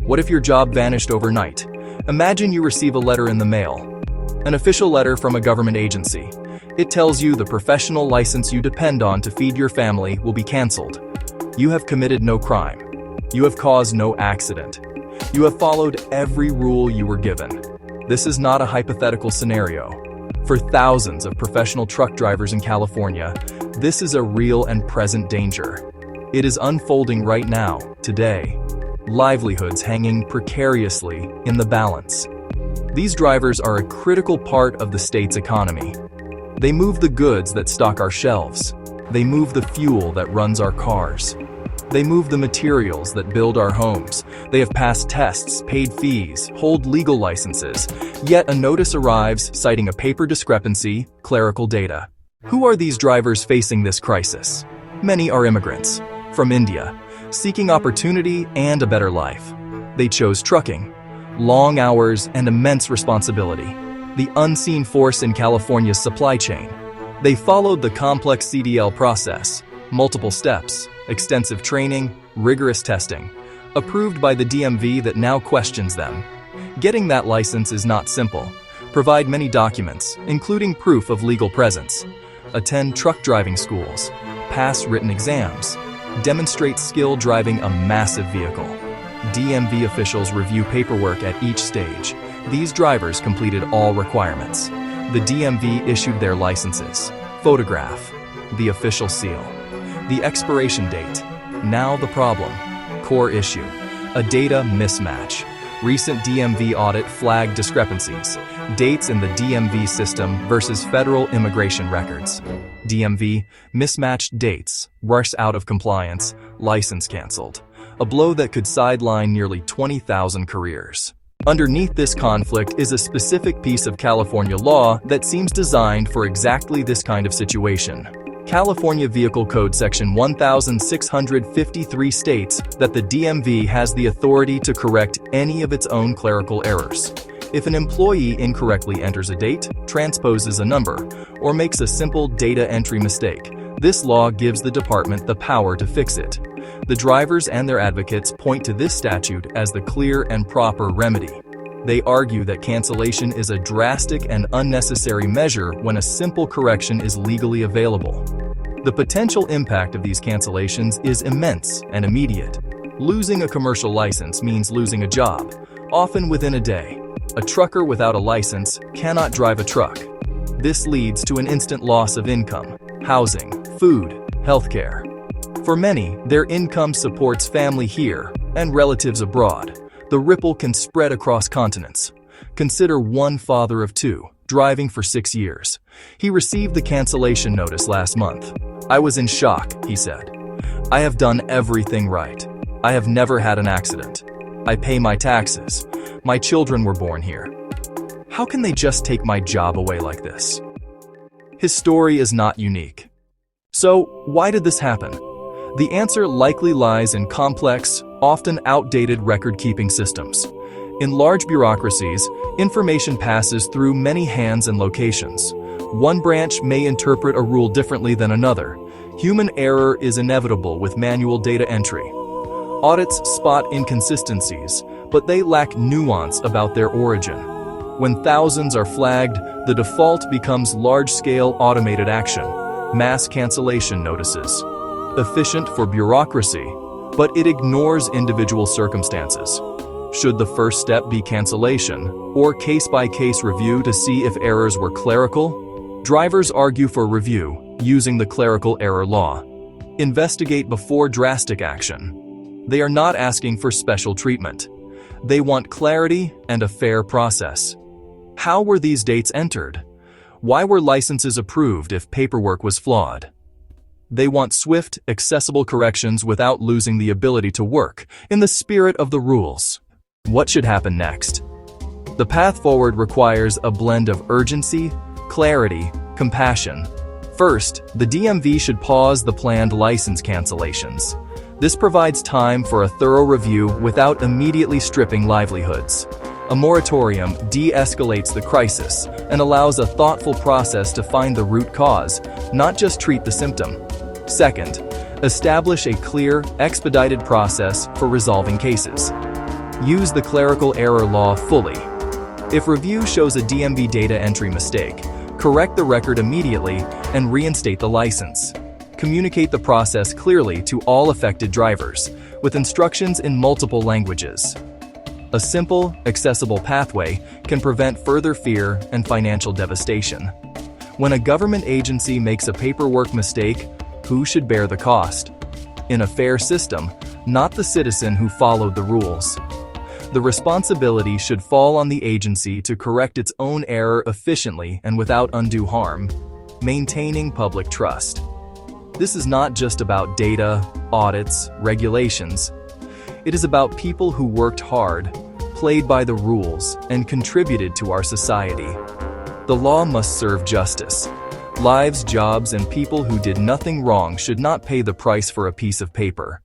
What if your job vanished overnight? Imagine you receive a letter in the mail. An official letter from a government agency. It tells you the professional license you depend on to feed your family will be canceled. You have committed no crime. You have caused no accident. You have followed every rule you were given. This is not a hypothetical scenario. For thousands of professional truck drivers in California, this is a real and present danger. It is unfolding right now, today. Livelihoods hanging precariously in the balance. These drivers are a critical part of the state's economy. They move the goods that stock our shelves. They move the fuel that runs our cars. They move the materials that build our homes. They have passed tests, paid fees, hold legal licenses. Yet a notice arrives citing a paper discrepancy, clerical data. Who are these drivers facing this crisis? Many are immigrants from India, seeking opportunity and a better life. They chose trucking, long hours and immense responsibility, the unseen force in California's supply chain. They followed the complex CDL process, multiple steps, extensive training, rigorous testing, approved by the DMV that now questions them. Getting that license is not simple. Provide many documents, including proof of legal presence. Attend truck driving schools, pass written exams, demonstrate skill driving a massive vehicle. DMV officials review paperwork at each stage. These drivers completed all requirements. The DMV issued their licenses. Photograph, the official seal. The expiration date. Now the problem. Core issue. A data mismatch. Recent DMV audit flagged discrepancies. Dates in the DMV system versus federal immigration records. DMV, mismatched dates, rush out of compliance, license canceled. A blow that could sideline nearly 20,000 careers. Underneath this conflict is a specific piece of California law that seems designed for exactly this kind of situation. California Vehicle Code Section 1653 states that the DMV has the authority to correct any of its own clerical errors. If an employee incorrectly enters a date, transposes a number, or makes a simple data entry mistake, this law gives the department the power to fix it. The drivers and their advocates point to this statute as the clear and proper remedy. They argue that cancellation is a drastic and unnecessary measure when a simple correction is legally available. The potential impact of these cancellations is immense and immediate. Losing a commercial license means losing a job, often within a day. A trucker without a license cannot drive a truck. This leads to an instant loss of income, housing, food, healthcare. For many, their income supports family here and relatives abroad. The ripple can spread across continents. Consider one father of two, driving for 6 years. He received the cancellation notice last month. "I was in shock," he said. "I have done everything right. I have never had an accident. I pay my taxes. My children were born here. How can they just take my job away like this?" His story is not unique. So, why did this happen? The answer likely lies in complex, often outdated record-keeping systems. In large bureaucracies, information passes through many hands and locations. One branch may interpret a rule differently than another. Human error is inevitable with manual data entry. Audits spot inconsistencies, but they lack nuance about their origin. When thousands are flagged, the default becomes large-scale automated action, mass cancellation notices. Efficient for bureaucracy, but it ignores individual circumstances. Should the first step be cancellation, or case-by-case review to see if errors were clerical? Drivers argue for review, using the clerical error law. Investigate before drastic action. They are not asking for special treatment. They want clarity and a fair process. How were these dates entered? Why were licenses approved if paperwork was flawed? They want swift, accessible corrections without losing the ability to work, in the spirit of the rules. What should happen next? The path forward requires a blend of urgency, clarity, compassion. First, the DMV should pause the planned license cancellations. This provides time for a thorough review without immediately stripping livelihoods. A moratorium de-escalates the crisis and allows a thoughtful process to find the root cause, not just treat the symptom. Second, establish a clear, expedited process for resolving cases. Use the clerical error law fully. If review shows a DMV data entry mistake, correct the record immediately and reinstate the license. Communicate the process clearly to all affected drivers, with instructions in multiple languages. A simple, accessible pathway can prevent further fear and financial devastation. When a government agency makes a paperwork mistake, who should bear the cost? In a fair system, not the citizen who followed the rules. The responsibility should fall on the agency to correct its own error efficiently and without undue harm, maintaining public trust. This is not just about data, audits, regulations. It is about people who worked hard, played by the rules, and contributed to our society. The law must serve justice. Lives, jobs, and people who did nothing wrong should not pay the price for a piece of paper.